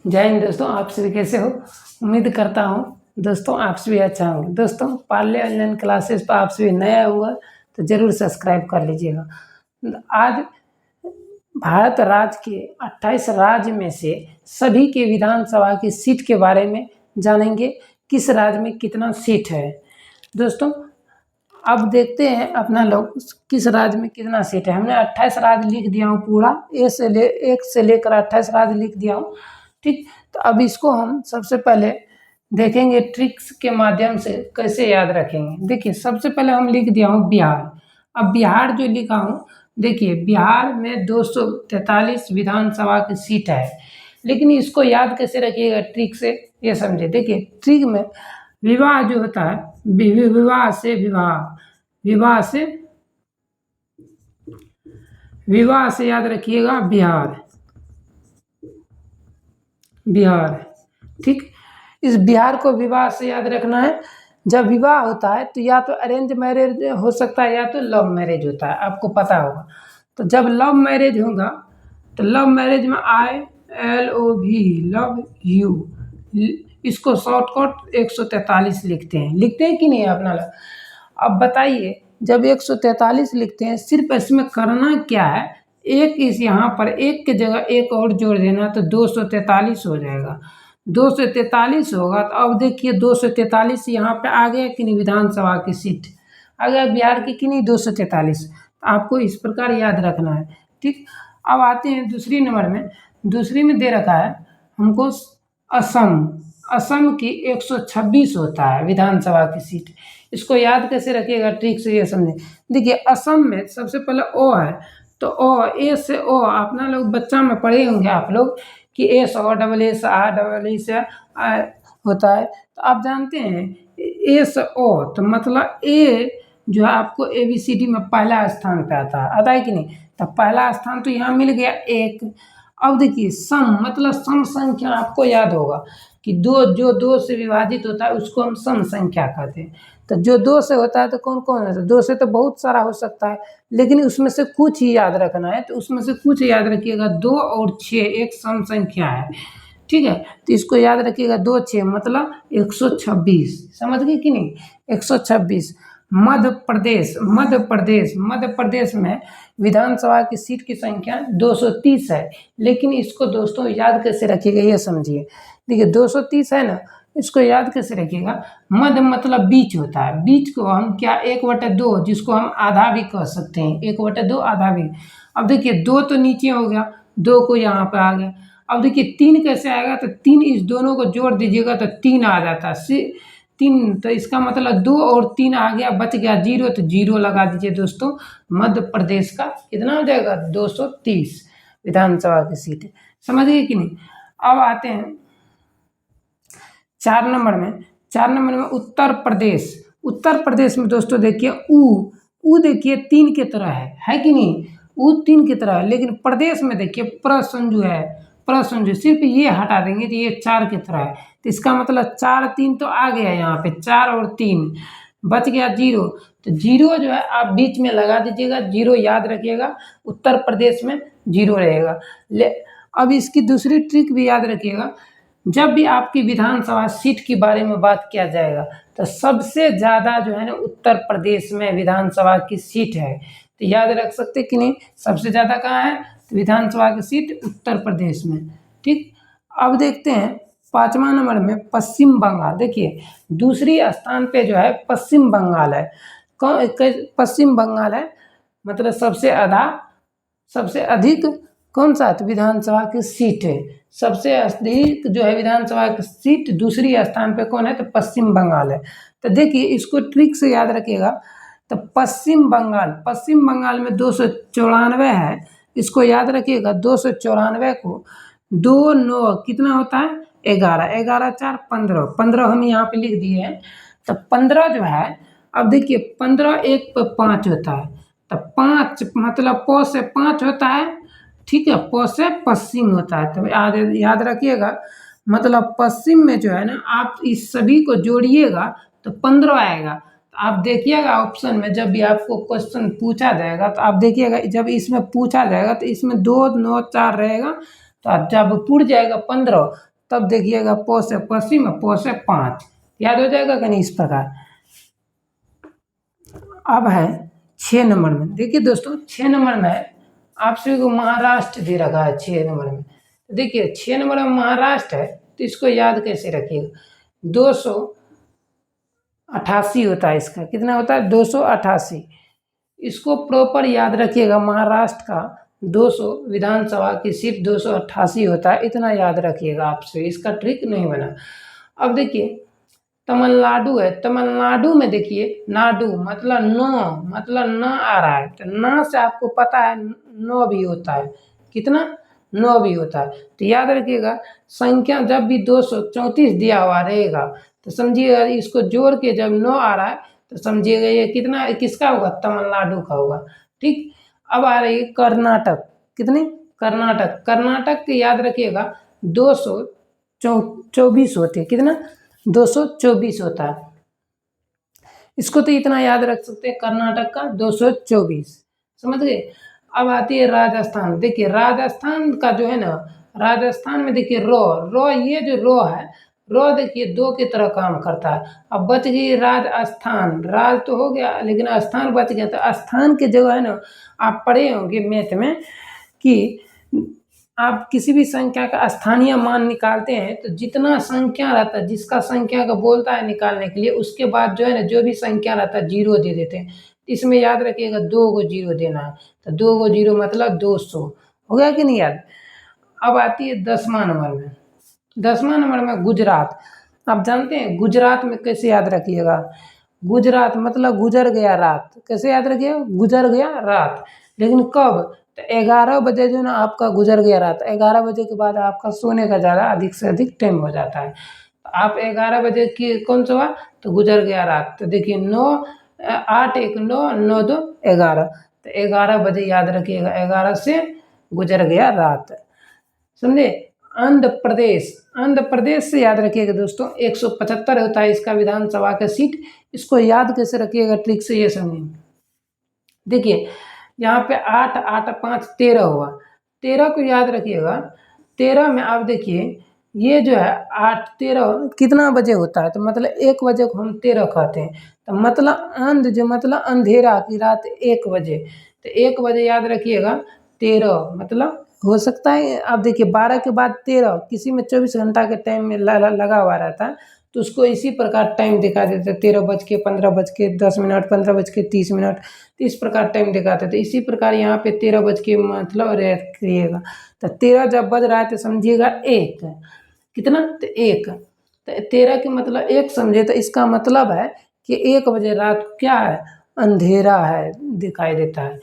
जय हिंद दोस्तों, आप सभी कैसे हो। उम्मीद करता हूँ दोस्तों आप सभी अच्छा होंगे। दोस्तों पार्ले ऑनलाइन क्लासेस पर आप सभी नया हुआ तो ज़रूर सब्सक्राइब कर लीजिएगा। आज भारत राज्य के 28 राज्य में से सभी के विधानसभा की सीट के बारे में जानेंगे, किस राज्य में कितना सीट है। दोस्तों अब देखते हैं अपना लोग किस राज्य में कितना सीट है। हमने 28 राज्य लिख दिया हूँ, पूरा एक से लेकर 28 राज्य लिख दिया हूँ। ठीक, तो अब इसको हम सबसे पहले देखेंगे ट्रिक्स के माध्यम से कैसे याद रखेंगे। देखिए सबसे पहले हम लिख दिया हूँ बिहार। अब बिहार जो लिखा हूँ, देखिए बिहार में 243 विधानसभा की सीट है, लेकिन इसको याद कैसे रखिएगा ट्रिक से, ये समझे। देखिए ट्रिक में विवाह जो होता है, विवाह से याद रखिएगा बिहार। ठीक, इस बिहार को विवाह से याद रखना है। जब विवाह होता है तो या तो अरेंज मैरिज हो सकता है या तो लव मैरिज होता है, आपको पता होगा। तो जब लव मैरिज होगा तो लव मैरिज में ILOV लव यू, इसको शॉर्टकट 143 लिखते हैं कि नहीं अपना लोग। अब बताइए जब 143 लिखते हैं, सिर्फ इसमें करना क्या है, एक इस यहाँ पर एक की जगह एक और जोड़ देना तो 243 हो जाएगा। 243 होगा तो अब देखिए 243 यहाँ पे आ गया कि नहीं, विधानसभा की सीट आ गया बिहार की कि नहीं 243। आपको इस प्रकार याद रखना है। ठीक, अब आते हैं दूसरी नंबर में। दूसरी में दे रखा है हमको असम की 126 होता है विधानसभा की सीट। इसको याद कैसे रखिएगा ट्रिक से ये समझे। देखिए असम में सबसे पहले ओ है, तो ओ, ए से ओ, अपना लोग बच्चा में पढ़े होंगे आप लोग कि एस और डबल एस आ डबल एस होता है। तो आप जानते हैं ए से ओ, तो मतलब ए जो है आपको ABCD में पहला स्थान पे आता है कि नहीं। तो पहला स्थान तो यहाँ मिल गया एक। अब देखिए सम मतलब सम संख्या, आपको याद होगा कि दो से विभाजित होता है उसको हम सम संख्या कहते हैं। तो जो 2 से होता है तो कौन कौन है, तो 2 से तो बहुत सारा हो सकता है, लेकिन उसमें से कुछ ही याद रखना है। तो उसमें से कुछ याद रखिएगा, 2 और 6 एक सम संख्या है। ठीक है, तो इसको याद रखिएगा 2 6 मतलब 126, समझ गए कि नहीं 126। मध्य प्रदेश में विधानसभा की सीट की संख्या 230 है, लेकिन इसको दोस्तों याद कैसे रखिएगा ये समझिए। देखिए 230 है ना, इसको याद कैसे रखिएगा। मध्य मतलब बीच होता है, बीच को हम क्या 1/2, जिसको हम आधा भी कह सकते हैं, 1/2 आधा भी। अब देखिए 2 तो नीचे हो गया, 2 को यहाँ पे आ गया। अब देखिए 3 कैसे आएगा, तो 3 इस दोनों को जोड़ दीजिएगा तो 3 आ जाता है। 3, तो इसका मतलब 2 और 3 आ गया, बच गया 0, तो 0 लगा दीजिए दोस्तों। मध्य प्रदेश का कितना हो जाएगा 230 विधानसभा की सीट, समझ गए कि नहीं। अब आते हैं 4 नंबर में उत्तर प्रदेश में दोस्तों देखिए ऊ देखिए 3 की तरह है कि नहीं, ऊ 3 की तरह है, लेकिन प्रदेश में देखिए प्रसंजु है, सिर्फ ये हटा देंगे तो ये 4 की तरह है। तो इसका मतलब 4 3 तो आ गया यहाँ पे, 4 और 3 बच गया 0। तो 0 जो है आप बीच में लगा दीजिएगा, 0 याद रखिएगा, उत्तर प्रदेश में 0 रहेगा। अब इसकी दूसरी ट्रिक भी याद रखिएगा। जब भी आपकी विधानसभा सीट के बारे में बात किया जाएगा तो सबसे ज़्यादा जो है ना उत्तर प्रदेश में विधानसभा की सीट है। तो याद रख सकते कि नहीं, सबसे ज़्यादा कहाँ है, तो विधानसभा की सीट उत्तर प्रदेश में। ठीक, अब देखते हैं 5वां नंबर में पश्चिम बंगाल। देखिए दूसरी स्थान पे जो है पश्चिम बंगाल है। पश्चिम बंगाल है, मतलब सबसे अधिक कौन सा, तो विधानसभा की सीट है। सबसे अधिक जो है विधानसभा की सीट दूसरी स्थान पे कौन है, तो पश्चिम बंगाल है। तो देखिए इसको ट्रिक से याद रखिएगा। तो पश्चिम बंगाल में 294 है, इसको याद रखिएगा। 294 को 2 9 कितना होता है, 11, 11 4 15, 15 हम यहाँ पे लिख दिए हैं। तो 15 जो है, अब देखिए 15 1 पे 5 होता है, तो 5 मतलब प से 5 होता है। ठीक है, प से पश्चिम होता है, तो याद रखिएगा। मतलब पश्चिम में जो है ना, आप इस सभी को जोड़िएगा तो 15 आएगा। तो आप देखिएगा ऑप्शन में जब भी आपको क्वेश्चन पूछा जाएगा, तो आप देखिएगा जब इसमें पूछा जाएगा तो इसमें 2 9 4 रहेगा, तो जब पूछ जाएगा 15 तब देखिएगा प से पश्चिम, प से 5, याद हो जाएगा कि नहीं इस प्रकार। अब है 6 नंबर में, देखिए दोस्तों 6 नंबर में आप सभी को महाराष्ट्र दे रखा है 6 नंबर में। देखिए 6 नंबर में महाराष्ट्र है, तो इसको याद कैसे रखिएगा, 288 होता है इसका, कितना होता है 288। इसको प्रॉपर याद रखिएगा, महाराष्ट्र का 200 विधानसभा की सीट 288 होता है, इतना याद रखिएगा आपसे, इसका ट्रिक नहीं बना। अब देखिए तमिलनाडु है, तमिलनाडु में देखिए नाडु मतलब नौ, मतलब न आ रहा है, तो न से आपको पता है 9 भी होता है, कितना 9 भी होता है। तो याद रखिएगा संख्या जब भी 234 दिया हुआ रहेगा तो समझिएगा इसको जोड़ के जब 9 आ रहा है तो समझिएगा ये कितना किसका होगा, तमिलनाडु का होगा। ठीक, अब आ रही है कर्नाटक, कितनी कर्नाटक, कर्नाटक के याद रखिएगा 224 होते हैं, कितना 224 होता है। इसको तो इतना याद रख सकते हैं कर्नाटक का 224, समझ गए। अब आती है राजस्थान, देखिए राजस्थान का जो है ना, राजस्थान में देखिए रो ये जो रो है, रो देखिए 2 की तरह काम करता है। अब बच गई राजस्थान, राज तो हो गया लेकिन स्थान बच गया, तो स्थान के जगह है ना, आप पढ़े होंगे मैथ में कि आप किसी भी संख्या का स्थानीय मान निकालते हैं तो जितना संख्या रहता है, जिसका संख्या का बोलता है निकालने के लिए, उसके बाद जो है ना जो भी संख्या रहता है 0 दे देते हैं। इसमें याद रखिएगा 2 को 0 देना है, तो 2 को 0 मतलब 200, हो गया कि नहीं याद। अब आती है 10वां नंबर में, 10वां नंबर में गुजरात। आप जानते हैं गुजरात में कैसे याद रखिएगा, गुजरात मतलब गुजर गया रात, कैसे याद रखिएगा, गुजर गया रात, लेकिन कब, तो 11 बजे जो ना आपका गुजर गया रात, 11 बजे के बाद आपका सोने का ज़्यादा अधिक से अधिक टाइम हो जाता है। तो आप 11 बजे की कौन सा हुआ, तो गुजर गया रात, तो देखिए 9 8 1 9 9 2 11, तो 11 बजे याद रखिएगा, 11 से गुजर गया रात, समझे। आंध्र प्रदेश, आंध्र प्रदेश से याद रखिएगा दोस्तों 175 होता है इसका विधानसभा का सीट। इसको याद कैसे रखिएगा, ट्रिक से ये समझिए, देखिए यहाँ पे 8 8 5 13 हुआ, 13 को याद रखिएगा, 13 में आप देखिए ये जो है 8 13 कितना बजे होता है, तो मतलब 1 बजे को हम 13 कहते हैं, तो मतलब अंध जो मतलब अंधेरा की रात 1 बजे, तो 1 बजे याद रखिएगा 13 मतलब हो सकता है। आप देखिए 12 के बाद 13, किसी में 24 घंटा के टाइम में लगा हुआ रहता है, तो उसको इसी प्रकार टाइम दिखा देते हैं, 13:15:10, 15:30, तो इस प्रकार टाइम दिखाते थे। इसी प्रकार यहाँ पे 13 बज के मतलब रखिएगा, तो 13 जब बज रहा है तो समझिएगा 1, कितना, तो 1, तो 13 के मतलब 1 समझे, तो इसका मतलब है कि 1 बजे रात को क्या है, अंधेरा है, दिखाई देता है,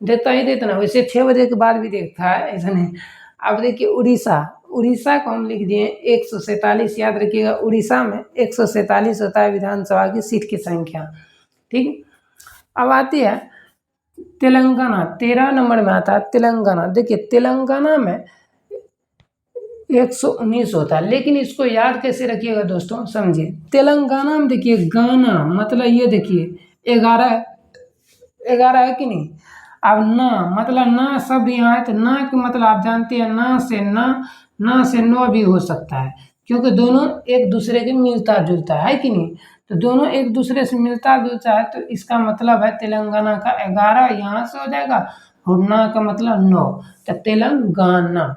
देता ही देता ना, वैसे 6 बजे के बाद भी देखता है, ऐसा नहीं। अब देखिए उड़ीसा, उड़ीसा को हम लिख दिए 147, याद रखिएगा उड़ीसा में 147 होता है विधानसभा की सीट की संख्या। ठीक, अब आती है तेलंगाना, 13 नंबर में आता है तेलंगाना। देखिए तेलंगाना में 119 होता है, लेकिन इसको याद कैसे रखिएगा दोस्तों, समझिए। तेलंगाना में देखिए गाना मतलब ये देखिए 11 11 है कि नहीं। अब ना मतलब ना शब्द यहाँ है, तो ना के मतलब आप जानते हैं ना से नौ भी हो सकता है, क्योंकि दोनों एक दूसरे के मिलता जुलता है कि नहीं। तो दोनों एक दूसरे से मिलता जुलता है, तो इसका मतलब है तेलंगाना का 11 यहाँ से हो जाएगा और ना का मतलब 9, तो तेलंगाना,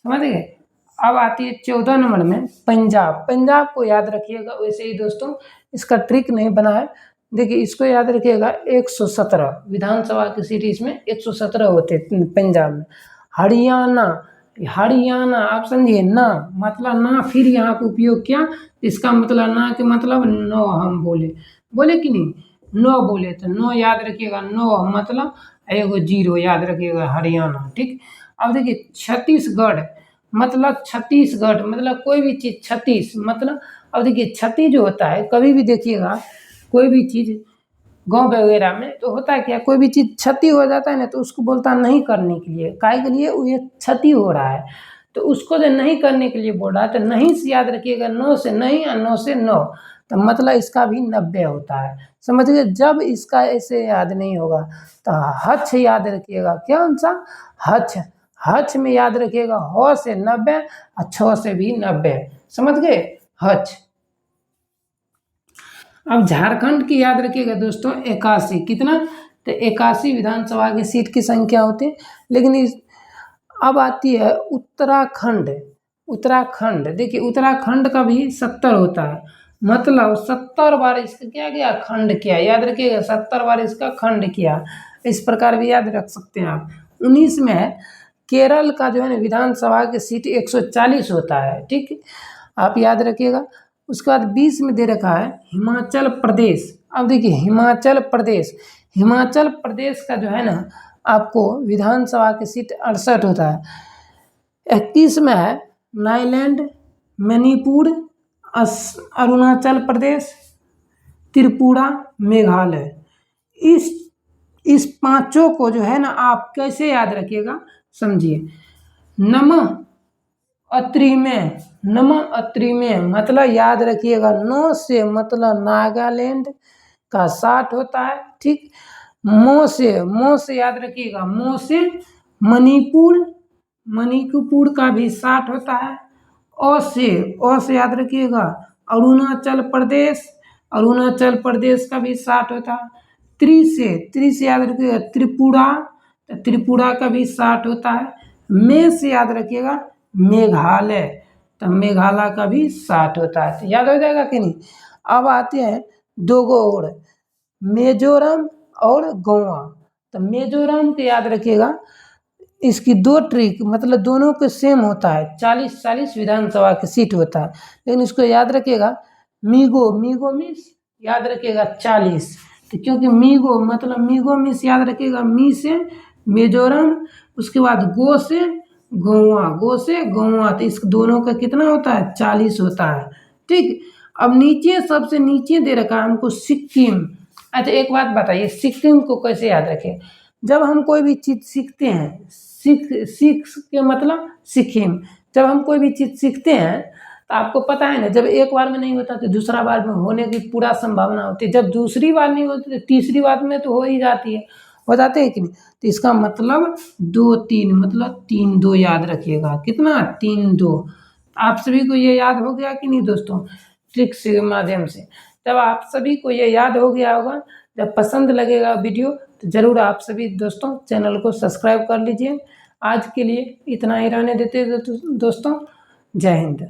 समझ गए। अब आती है 14 नंबर में पंजाब। पंजाब को याद रखिएगा, वैसे ही दोस्तों इसका ट्रिक नहीं बना है, देखिए इसको याद रखिएगा 117 विधानसभा की सीट इसमें 117 होते पंजाब में। हरियाणा, हरियाणा आप समझिए ना मतलब ना, फिर यहाँ पे उपयोग किया, इसका मतलब ना के मतलब 9 हम बोले कि नहीं, 9 बोले, तो 9 याद रखिएगा, 9 मतलब 0 याद रखिएगा हरियाणा। ठीक, अब देखिए छत्तीसगढ़, मतलब छत्तीसगढ़ मतलब कोई भी चीज़ 36 मतलब, अब देखिए 36 जो होता है, कभी भी देखिएगा कोई भी चीज़ गाँव वगैरह में तो होता है क्या, कोई भी चीज़ क्षति हो जाता है ना, तो उसको बोलता है नहीं करने के लिए, काहे के लिए, ये क्षति हो रहा है, तो उसको जो नहीं करने के लिए बोल रहा है, तो नहीं से याद रखिएगा 9 से नहीं और 9 से 9, तो मतलब इसका भी 90 होता है, समझ गए। जब इसका ऐसे याद नहीं होगा तो हछ याद रखिएगा, क्या कौन सा, हछ, हच में याद रखिएगा ह से 90 और 6 से भी 90, समझ गए, हच। अब झारखंड की याद रखिएगा दोस्तों 81, कितना, तो 81 विधानसभा की सीट की संख्या होती है। लेकिन अब आती है उत्तराखंड। उत्तराखंड देखिए, उत्तराखंड का भी 70 होता है, मतलब 70 बार इसका क्या किया, खंड किया, याद रखिएगा 70 बार इसका खंड किया। इस प्रकार भी याद रख सकते हैं आप। 19 में है केरल का जो है ना विधानसभा की सीट 140 होता है, ठीक, आप याद रखिएगा। उसके बाद 20 में दे रखा है हिमाचल प्रदेश। अब देखिए हिमाचल प्रदेश का जो है ना आपको विधानसभा की सीट 68 होता है। 21 में है नागालैंड, मणिपुर, अरुणाचल प्रदेश, त्रिपुरा, मेघालय। इस पांचों को जो है ना आप कैसे याद रखिएगा, समझिए। नमः अत्री में मतलब याद रखिएगा 9 से मतलब नागालैंड का 60 होता है, ठीक। मो से याद रखिएगा, मो से मणिपुर का भी 60 होता है। अ से याद रखिएगा अरुणाचल प्रदेश का भी 60 होता है। त्रि से याद रखिएगा त्रिपुरा का भी 60 होता है। मे से याद रखिएगा मेघालय, तो मेघालय का भी 60 होता है, तो याद हो जाएगा कि नहीं। अब आते हैं दो गो और, मिजोरम और गोवा। तो मिजोरम के याद रखिएगा, इसकी 2 ट्रिक, मतलब दोनों के सेम होता है, 40 विधानसभा की सीट होता है। लेकिन इसको याद रखिएगा मीगो मीन्स याद रखिएगा 40, तो क्योंकि मीगो मीन्स याद रखिएगा, मी से मिजोरम, उसके बाद गो से गोवा, तो इस दोनों का कितना होता है, 40 होता है, ठीक। अब नीचे सबसे नीचे दे रखा है हमको सिक्किम। अच्छा एक बात बताइए, सिक्किम को कैसे याद रखें। जब हम कोई भी चीज़ सीखते हैं, सीख के मतलब सिक्किम, जब हम कोई भी चीज़ सीखते हैं तो आपको पता है ना, जब एक बार में नहीं होता तो दूसरा बार में होने की पूरा संभावना होती है, जब दूसरी बार नहीं होती तो तीसरी बार में तो हो ही जाती है, हो जाते हैं कि नहीं। तो इसका मतलब 2 3, मतलब 3 2 याद रखिएगा, कितना, 3 2। आप सभी को ये याद हो गया कि नहीं दोस्तों, ट्रिक्स के माध्यम से। जब आप सभी को ये याद हो गया होगा, जब पसंद लगेगा वीडियो तो ज़रूर आप सभी दोस्तों चैनल को सब्सक्राइब कर लीजिए। आज के लिए इतना ही रहने देते दोस्तों, जय हिंद।